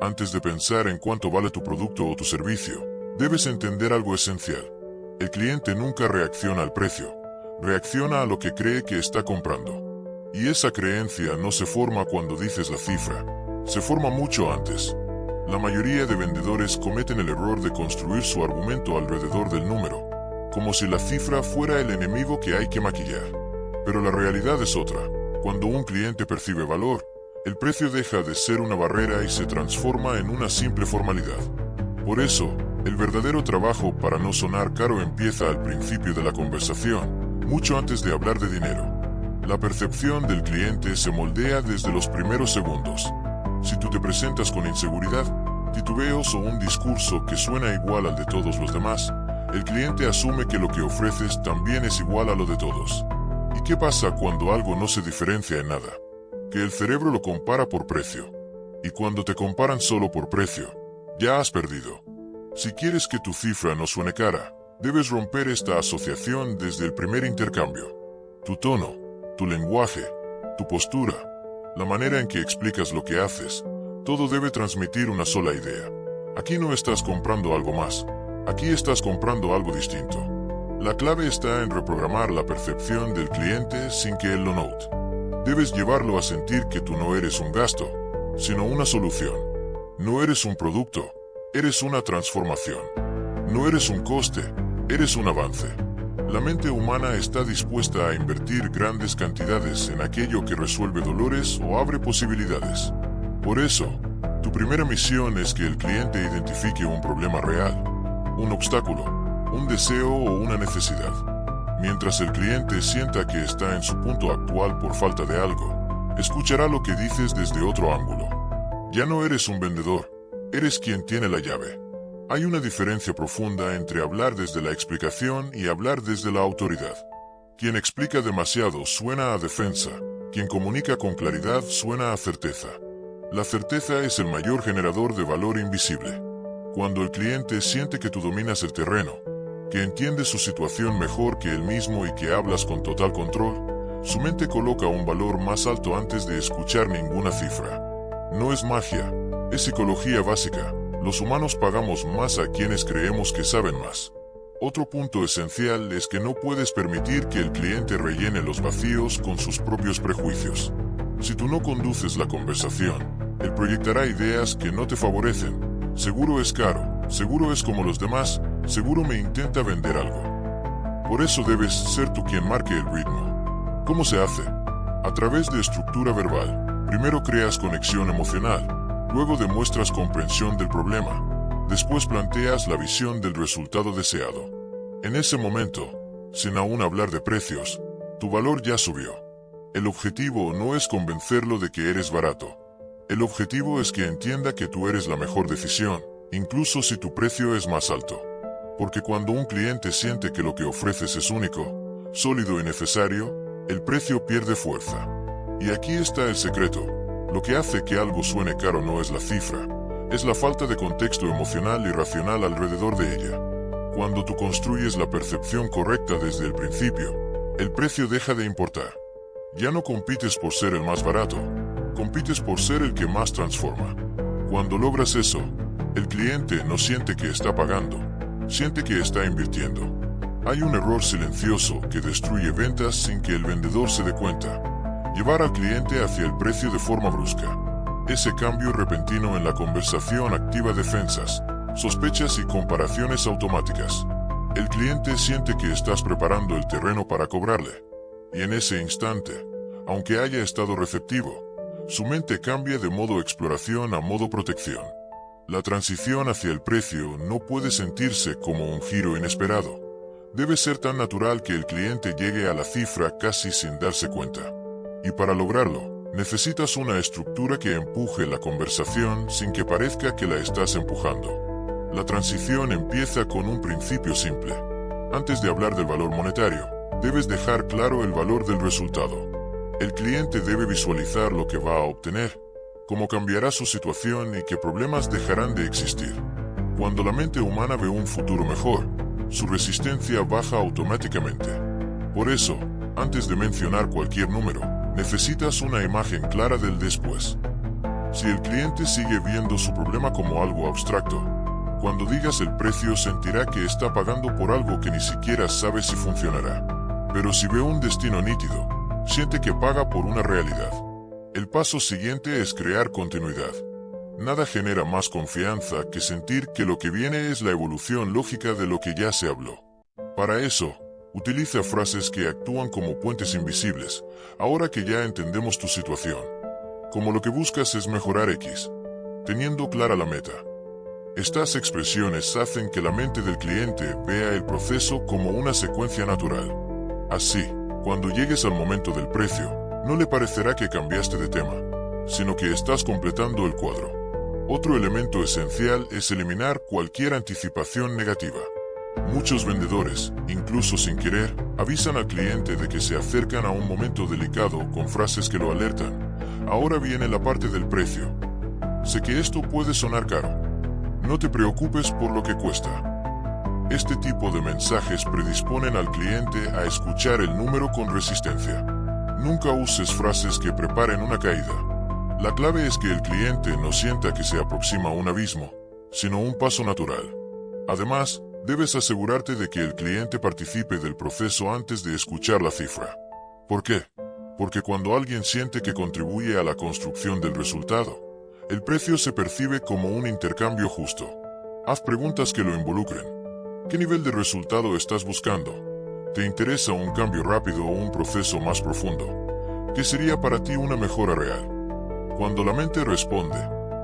Antes de pensar en cuánto vale tu producto o tu servicio, debes entender algo esencial. El cliente nunca reacciona al precio, reacciona a lo que cree que está comprando. Y esa creencia no se forma cuando dices la cifra, se forma mucho antes. La mayoría de vendedores cometen el error de construir su argumento alrededor del número, como si la cifra fuera el enemigo que hay que maquillar. Pero la realidad es otra. Cuando un cliente percibe valor, el precio deja de ser una barrera y se transforma en una simple formalidad. Por eso, el verdadero trabajo para no sonar caro empieza al principio de la conversación, mucho antes de hablar de dinero. La percepción del cliente se moldea desde los primeros segundos. Si tú te presentas con inseguridad, titubeos o un discurso que suena igual al de todos los demás, el cliente asume que lo que ofreces también es igual a lo de todos. ¿Y qué pasa cuando algo no se diferencia en nada? Que el cerebro lo compara por precio. Y cuando te comparan solo por precio, ya has perdido. Si quieres que tu cifra no suene cara, debes romper esta asociación desde el primer intercambio. Tu tono, tu lenguaje, tu postura, la manera en que explicas lo que haces, todo debe transmitir una sola idea. Aquí no estás comprando algo más, aquí estás comprando algo distinto. La clave está en reprogramar la percepción del cliente sin que él lo note. Debes llevarlo a sentir que tú no eres un gasto, sino una solución. No eres un producto, eres una transformación. No eres un coste, eres un avance. La mente humana está dispuesta a invertir grandes cantidades en aquello que resuelve dolores o abre posibilidades. Por eso, tu primera misión es que el cliente identifique un problema real, un obstáculo, un deseo o una necesidad. Mientras el cliente sienta que está en su punto actual por falta de algo, escuchará lo que dices desde otro ángulo. Ya no eres un vendedor, eres quien tiene la llave. Hay una diferencia profunda entre hablar desde la explicación y hablar desde la autoridad. Quien explica demasiado suena a defensa, quien comunica con claridad suena a certeza. La certeza es el mayor generador de valor invisible. Cuando el cliente siente que tú dominas el terreno, que entiendes su situación mejor que él mismo y que hablas con total control, su mente coloca un valor más alto antes de escuchar ninguna cifra. No es magia, es psicología básica. Los humanos pagamos más a quienes creemos que saben más. Otro punto esencial es que no puedes permitir que el cliente rellene los vacíos con sus propios prejuicios. Si tú no conduces la conversación, él proyectará ideas que no te favorecen. Seguro es caro, seguro es como los demás, seguro me intenta vender algo. Por eso debes ser tú quien marque el ritmo. ¿Cómo se hace? A través de estructura verbal. Primero creas conexión emocional, luego demuestras comprensión del problema, después planteas la visión del resultado deseado. En ese momento, sin aún hablar de precios, tu valor ya subió. El objetivo no es convencerlo de que eres barato. El objetivo es que entienda que tú eres la mejor decisión, incluso si tu precio es más alto. Porque cuando un cliente siente que lo que ofreces es único, sólido y necesario, el precio pierde fuerza. Y aquí está el secreto. Lo que hace que algo suene caro no es la cifra, es la falta de contexto emocional y racional alrededor de ella. Cuando tú construyes la percepción correcta desde el principio, el precio deja de importar. Ya no compites por ser el más barato, compites por ser el que más transforma. Cuando logras eso, el cliente no siente que está pagando, siente que está invirtiendo. Hay un error silencioso que destruye ventas sin que el vendedor se dé cuenta. Llevar al cliente hacia el precio de forma brusca. Ese cambio repentino en la conversación activa defensas, sospechas y comparaciones automáticas. El cliente siente que estás preparando el terreno para cobrarle. Y en ese instante, aunque haya estado receptivo, su mente cambia de modo exploración a modo protección. La transición hacia el precio no puede sentirse como un giro inesperado. Debe ser tan natural que el cliente llegue a la cifra casi sin darse cuenta. Y para lograrlo, necesitas una estructura que empuje la conversación sin que parezca que la estás empujando. La transición empieza con un principio simple. Antes de hablar del valor monetario, debes dejar claro el valor del resultado. El cliente debe visualizar lo que va a obtener, cómo cambiará su situación y qué problemas dejarán de existir. Cuando la mente humana ve un futuro mejor, su resistencia baja automáticamente. Por eso, antes de mencionar cualquier número, necesitas una imagen clara del después. Si el cliente sigue viendo su problema como algo abstracto, cuando digas el precio sentirá que está pagando por algo que ni siquiera sabe si funcionará. Pero si ve un destino nítido, siente que paga por una realidad. El paso siguiente es crear continuidad. Nada genera más confianza que sentir que lo que viene es la evolución lógica de lo que ya se habló. Para eso, utiliza frases que actúan como puentes invisibles, ahora que ya entendemos tu situación. Como lo que buscas es mejorar X, teniendo clara la meta. Estas expresiones hacen que la mente del cliente vea el proceso como una secuencia natural. Así, cuando llegues al momento del precio, no le parecerá que cambiaste de tema, sino que estás completando el cuadro. Otro elemento esencial es eliminar cualquier anticipación negativa. Muchos vendedores, incluso sin querer, avisan al cliente de que se acercan a un momento delicado con frases que lo alertan. Ahora viene la parte del precio. Sé que esto puede sonar caro. No te preocupes por lo que cuesta. Este tipo de mensajes predisponen al cliente a escuchar el número con resistencia. Nunca uses frases que preparen una caída. La clave es que el cliente no sienta que se aproxima a un abismo, sino un paso natural. Además, debes asegurarte de que el cliente participe del proceso antes de escuchar la cifra. ¿Por qué? Porque cuando alguien siente que contribuye a la construcción del resultado, el precio se percibe como un intercambio justo. Haz preguntas que lo involucren. ¿Qué nivel de resultado estás buscando? ¿Te interesa un cambio rápido o un proceso más profundo? ¿Qué sería para ti una mejora real? Cuando la mente responde,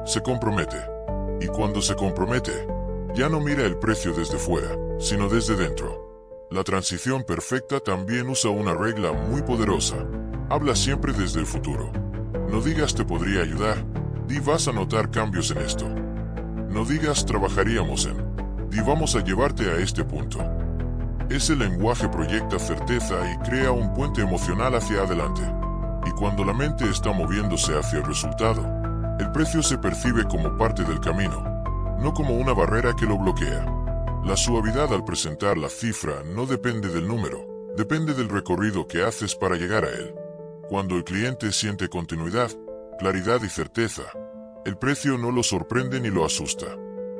se compromete. Y cuando se compromete, ya no mira el precio desde fuera, sino desde dentro. La transición perfecta también usa una regla muy poderosa. Habla siempre desde el futuro. No digas te podría ayudar, di vas a notar cambios en esto. No digas trabajaríamos en, di vamos a llevarte a este punto. Ese lenguaje proyecta certeza y crea un puente emocional hacia adelante. Y cuando la mente está moviéndose hacia el resultado, el precio se percibe como parte del camino, no como una barrera que lo bloquea. La suavidad al presentar la cifra no depende del número, depende del recorrido que haces para llegar a él. Cuando el cliente siente continuidad, claridad y certeza, el precio no lo sorprende ni lo asusta.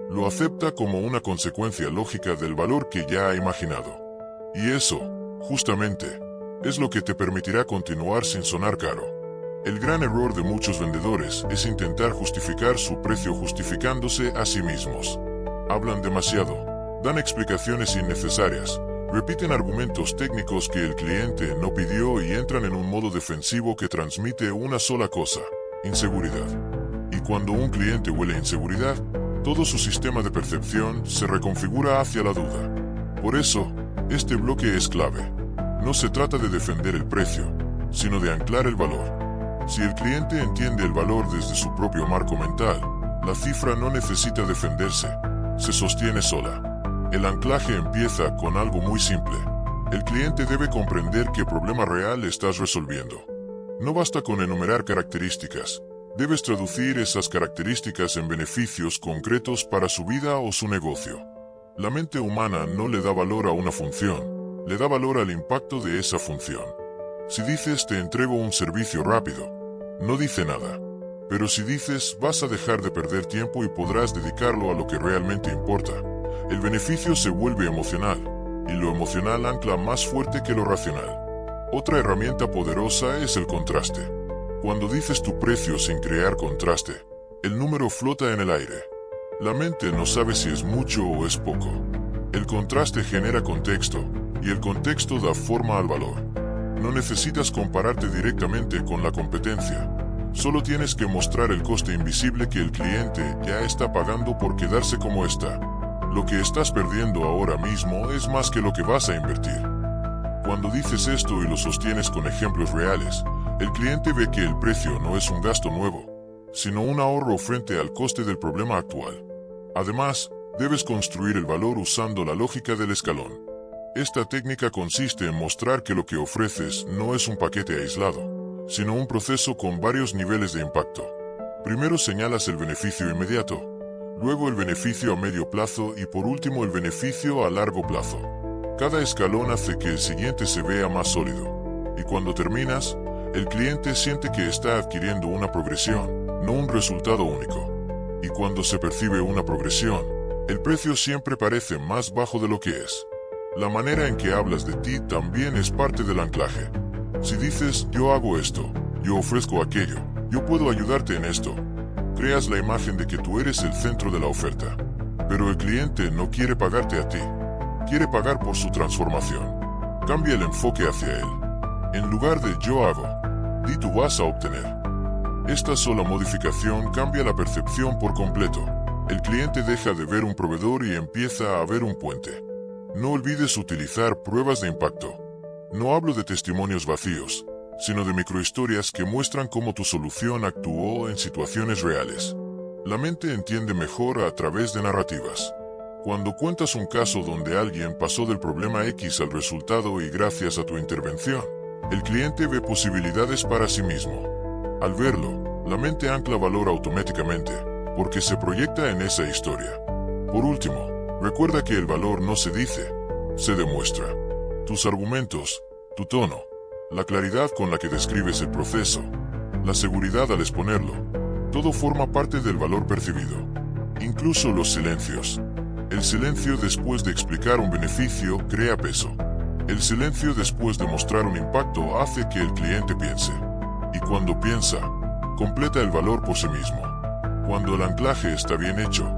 Lo acepta como una consecuencia lógica del valor que ya ha imaginado. Y eso, justamente, es lo que te permitirá continuar sin sonar caro. El gran error de muchos vendedores es intentar justificar su precio justificándose a sí mismos. Hablan demasiado, dan explicaciones innecesarias, repiten argumentos técnicos que el cliente no pidió y entran en un modo defensivo que transmite una sola cosa: inseguridad. Y cuando un cliente huele inseguridad, todo su sistema de percepción se reconfigura hacia la duda. Por eso, este bloque es clave. No se trata de defender el precio, sino de anclar el valor. Si el cliente entiende el valor desde su propio marco mental, la cifra no necesita defenderse, se sostiene sola. El anclaje empieza con algo muy simple. El cliente debe comprender qué problema real estás resolviendo. No basta con enumerar características, debes traducir esas características en beneficios concretos para su vida o su negocio. La mente humana no le da valor a una función, le da valor al impacto de esa función. Si dices te entrego un servicio rápido, no dice nada. Pero si dices vas a dejar de perder tiempo y podrás dedicarlo a lo que realmente importa, el beneficio se vuelve emocional, y lo emocional ancla más fuerte que lo racional. Otra herramienta poderosa es el contraste. Cuando dices tu precio sin crear contraste, el número flota en el aire. La mente no sabe si es mucho o es poco. El contraste genera contexto, y el contexto da forma al valor. No necesitas compararte directamente con la competencia. Solo tienes que mostrar el coste invisible que el cliente ya está pagando por quedarse como está. Lo que estás perdiendo ahora mismo es más que lo que vas a invertir. Cuando dices esto y lo sostienes con ejemplos reales, el cliente ve que el precio no es un gasto nuevo, sino un ahorro frente al coste del problema actual. Además, debes construir el valor usando la lógica del escalón. Esta técnica consiste en mostrar que lo que ofreces no es un paquete aislado, sino un proceso con varios niveles de impacto. Primero señalas el beneficio inmediato, luego el beneficio a medio plazo y por último el beneficio a largo plazo. Cada escalón hace que el siguiente se vea más sólido. Y cuando terminas, el cliente siente que está adquiriendo una progresión, no un resultado único. Y cuando se percibe una progresión, el precio siempre parece más bajo de lo que es. La manera en que hablas de ti también es parte del anclaje. Si dices, yo hago esto, yo ofrezco aquello, yo puedo ayudarte en esto, creas la imagen de que tú eres el centro de la oferta. Pero el cliente no quiere pagarte a ti, quiere pagar por su transformación. Cambia el enfoque hacia él. En lugar de yo hago, di tú vas a obtener. Esta sola modificación cambia la percepción por completo. El cliente deja de ver un proveedor y empieza a ver un puente. No olvides utilizar pruebas de impacto. No hablo de testimonios vacíos, sino de microhistorias que muestran cómo tu solución actuó en situaciones reales. La mente entiende mejor a través de narrativas. Cuando cuentas un caso donde alguien pasó del problema X al resultado y gracias a tu intervención, el cliente ve posibilidades para sí mismo. Al verlo, la mente ancla valor automáticamente, porque se proyecta en esa historia. Por último, recuerda que el valor no se dice, se demuestra. Tus argumentos, tu tono, la claridad con la que describes el proceso, la seguridad al exponerlo, todo forma parte del valor percibido. Incluso los silencios. El silencio después de explicar un beneficio crea peso. El silencio después de mostrar un impacto hace que el cliente piense. Y cuando piensa, completa el valor por sí mismo. Cuando el anclaje está bien hecho,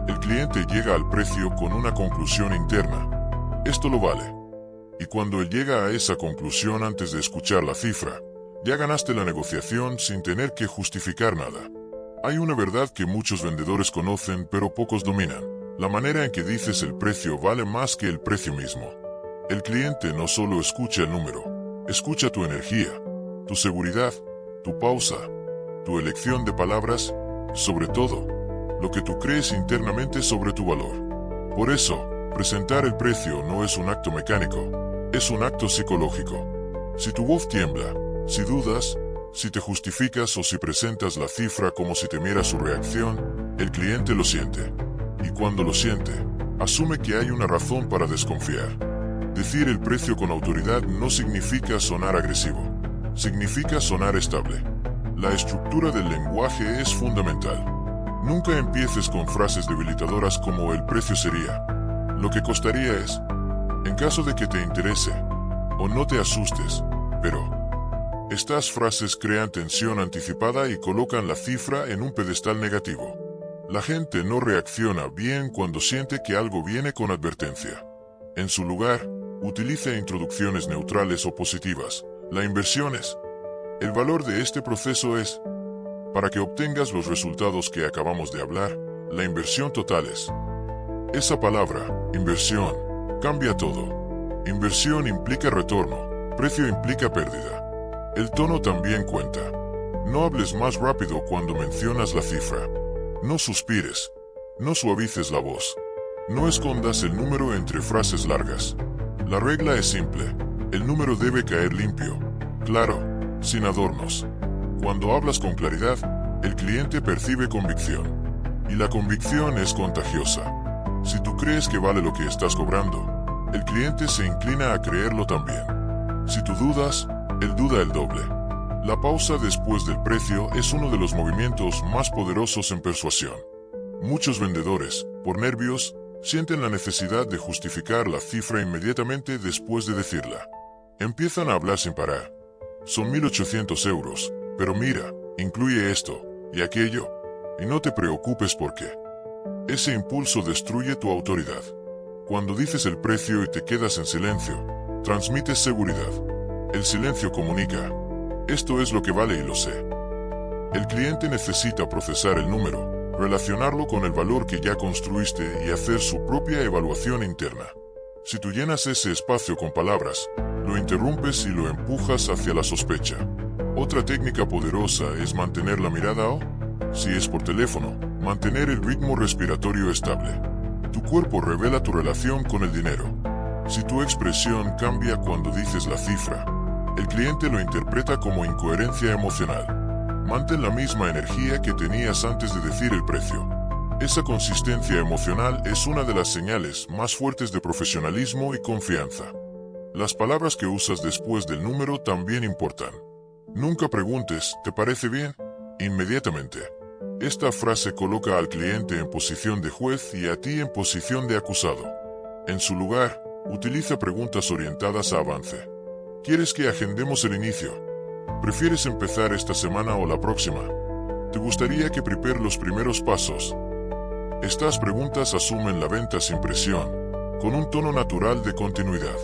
el cliente llega al precio con una conclusión interna. Esto lo vale. Y cuando él llega a esa conclusión antes de escuchar la cifra, ya ganaste la negociación sin tener que justificar nada. Hay una verdad que muchos vendedores conocen pero pocos dominan. La manera en que dices el precio vale más que el precio mismo. El cliente no solo escucha el número, escucha tu energía, tu seguridad, tu pausa, tu elección de palabras, sobre todo, lo que tú crees internamente sobre tu valor. Por eso, presentar el precio no es un acto mecánico, es un acto psicológico. Si tu voz tiembla, si dudas, si te justificas o si presentas la cifra como si temiera su reacción, el cliente lo siente. Y cuando lo siente, asume que hay una razón para desconfiar. Decir el precio con autoridad no significa sonar agresivo, significa sonar estable. La estructura del lenguaje es fundamental. Nunca empieces con frases debilitadoras como el precio sería. Lo que costaría es, en caso de que te interese, o no te asustes, pero... Estas frases crean tensión anticipada y colocan la cifra en un pedestal negativo. La gente no reacciona bien cuando siente que algo viene con advertencia. En su lugar, utiliza introducciones neutrales o positivas. La inversión es. El valor de este proceso es. Para que obtengas los resultados que acabamos de hablar, la inversión total es. Esa palabra, inversión, cambia todo. Inversión implica retorno, precio implica pérdida. El tono también cuenta. No hables más rápido cuando mencionas la cifra. No suspires. No suavices la voz. No escondas el número entre frases largas. La regla es simple. El número debe caer limpio. Claro, sin adornos. Cuando hablas con claridad, el cliente percibe convicción. Y la convicción es contagiosa. Si tú crees que vale lo que estás cobrando, el cliente se inclina a creerlo también. Si tú dudas, él duda el doble. La pausa después del precio es uno de los movimientos más poderosos en persuasión. Muchos vendedores, por nervios, sienten la necesidad de justificar la cifra inmediatamente después de decirla. Empiezan a hablar sin parar. Son 1.800 euros, pero mira, incluye esto y aquello, y no te preocupes por qué. Ese impulso destruye tu autoridad. Cuando dices el precio y te quedas en silencio, transmites seguridad. El silencio comunica. Esto es lo que vale y lo sé. El cliente necesita procesar el número, relacionarlo con el valor que ya construiste y hacer su propia evaluación interna. Si tú llenas ese espacio con palabras, lo interrumpes y lo empujas hacia la sospecha. Otra técnica poderosa es mantener la mirada o, si es por teléfono, mantener el ritmo respiratorio estable. Tu cuerpo revela tu relación con el dinero. Si tu expresión cambia cuando dices la cifra, el cliente lo interpreta como incoherencia emocional. Mantén la misma energía que tenías antes de decir el precio. Esa consistencia emocional es una de las señales más fuertes de profesionalismo y confianza. Las palabras que usas después del número también importan. Nunca preguntes, ¿te parece bien? Inmediatamente. Esta frase coloca al cliente en posición de juez y a ti en posición de acusado. En su lugar, utiliza preguntas orientadas a avance. ¿Quieres que agendemos el inicio? ¿Prefieres empezar esta semana o la próxima? ¿Te gustaría que prepare los primeros pasos? Estas preguntas asumen la venta sin presión, con un tono natural de continuidad.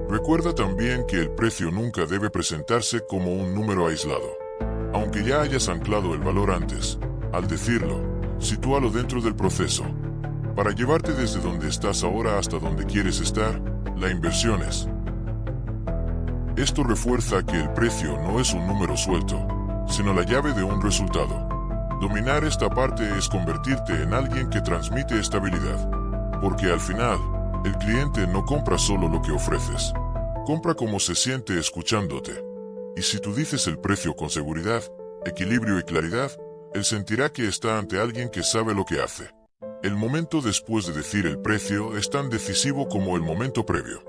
Recuerda también que el precio nunca debe presentarse como un número aislado. Aunque ya hayas anclado el valor antes, al decirlo, sitúalo dentro del proceso. Para llevarte desde donde estás ahora hasta donde quieres estar, la inversión es. Esto refuerza que el precio no es un número suelto, sino la llave de un resultado. Dominar esta parte es convertirte en alguien que transmite estabilidad. Porque al final, el cliente no compra solo lo que ofreces. Compra cómo se siente escuchándote. Y si tú dices el precio con seguridad, equilibrio y claridad, él sentirá que está ante alguien que sabe lo que hace. El momento después de decir el precio es tan decisivo como el momento previo.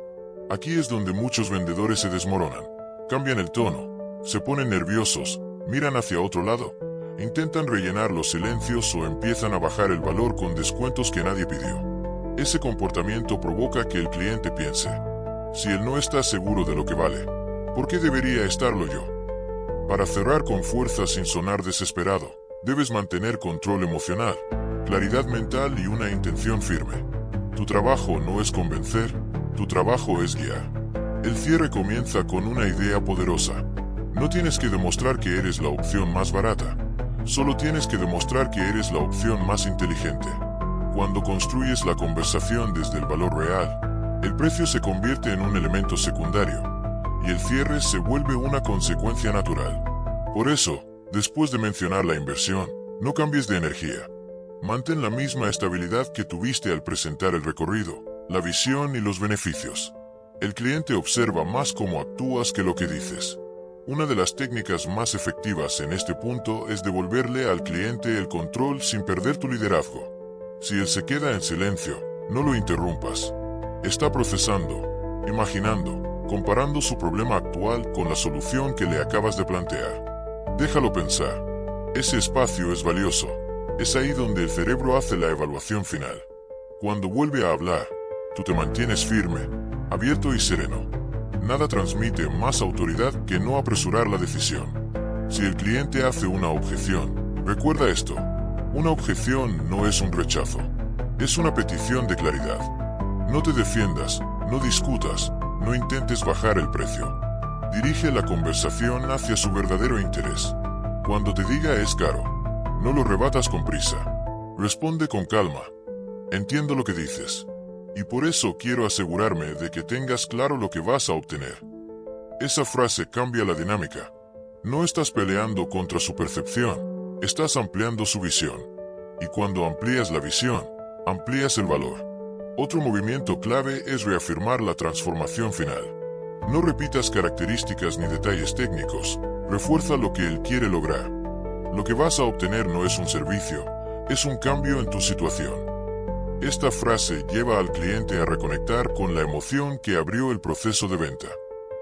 Aquí es donde muchos vendedores se desmoronan. Cambian el tono, se ponen nerviosos, miran hacia otro lado, intentan rellenar los silencios o empiezan a bajar el valor con descuentos que nadie pidió. Ese comportamiento provoca que el cliente piense: si él no está seguro de lo que vale, ¿por qué debería estarlo yo? Para cerrar con fuerza sin sonar desesperado, debes mantener control emocional, claridad mental y una intención firme. Tu trabajo no es convencer, tu trabajo es guiar. El cierre comienza con una idea poderosa. No tienes que demostrar que eres la opción más barata, solo tienes que demostrar que eres la opción más inteligente. Cuando construyes la conversación desde el valor real, el precio se convierte en un elemento secundario, y el cierre se vuelve una consecuencia natural. Por eso, después de mencionar la inversión, no cambies de energía. Mantén la misma estabilidad que tuviste al presentar el recorrido, la visión y los beneficios. El cliente observa más cómo actúas que lo que dices. Una de las técnicas más efectivas en este punto es devolverle al cliente el control sin perder tu liderazgo. Si él se queda en silencio, no lo interrumpas. Está procesando, imaginando, comparando su problema actual con la solución que le acabas de plantear. Déjalo pensar. Ese espacio es valioso. Es ahí donde el cerebro hace la evaluación final. Cuando vuelve a hablar, tú te mantienes firme, abierto y sereno. Nada transmite más autoridad que no apresurar la decisión. Si el cliente hace una objeción, recuerda esto: una objeción no es un rechazo, es una petición de claridad. No te defiendas, no discutas, no intentes bajar el precio. Dirige la conversación hacia su verdadero interés. Cuando te diga es caro, no lo rebatas con prisa. Responde con calma. Entiendo lo que dices, y por eso quiero asegurarme de que tengas claro lo que vas a obtener. Esa frase cambia la dinámica. No estás peleando contra su percepción, estás ampliando su visión. Y cuando amplías la visión, amplías el valor. Otro movimiento clave es reafirmar la transformación final. No repitas características ni detalles técnicos, refuerza lo que él quiere lograr. Lo que vas a obtener no es un servicio, es un cambio en tu situación. Esta frase lleva al cliente a reconectar con la emoción que abrió el proceso de venta.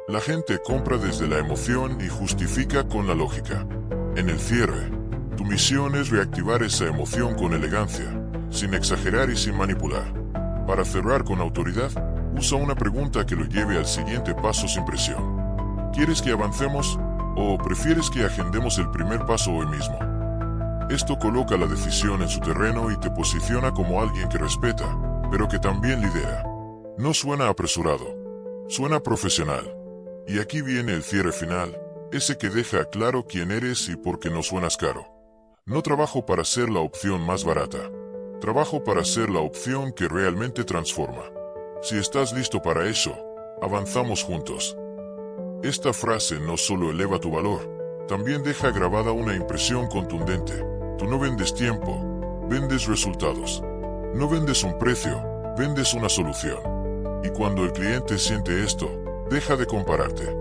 La gente compra desde la emoción y justifica con la lógica. En el cierre, tu misión es reactivar esa emoción con elegancia, sin exagerar y sin manipular. Para cerrar con autoridad, usa una pregunta que lo lleve al siguiente paso sin presión. ¿Quieres que avancemos? ¿O prefieres que agendemos el primer paso hoy mismo? Esto coloca la decisión en su terreno y te posiciona como alguien que respeta, pero que también lidera. No suena apresurado, suena profesional. Y aquí viene el cierre final, ese que deja claro quién eres y por qué no suenas caro. No trabajo para ser la opción más barata. Trabajo para ser la opción que realmente transforma. Si estás listo para eso, avanzamos juntos. Esta frase no solo eleva tu valor, también deja grabada una impresión contundente. Tú no vendes tiempo, vendes resultados. No vendes un precio, vendes una solución. Y cuando el cliente siente esto, deja de compararte.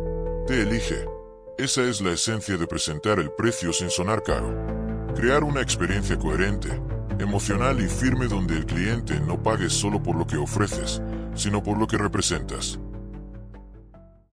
Te elige. Esa es la esencia de presentar el precio sin sonar caro. Crear una experiencia coherente, emocional y firme donde el cliente no pague solo por lo que ofreces, sino por lo que representas.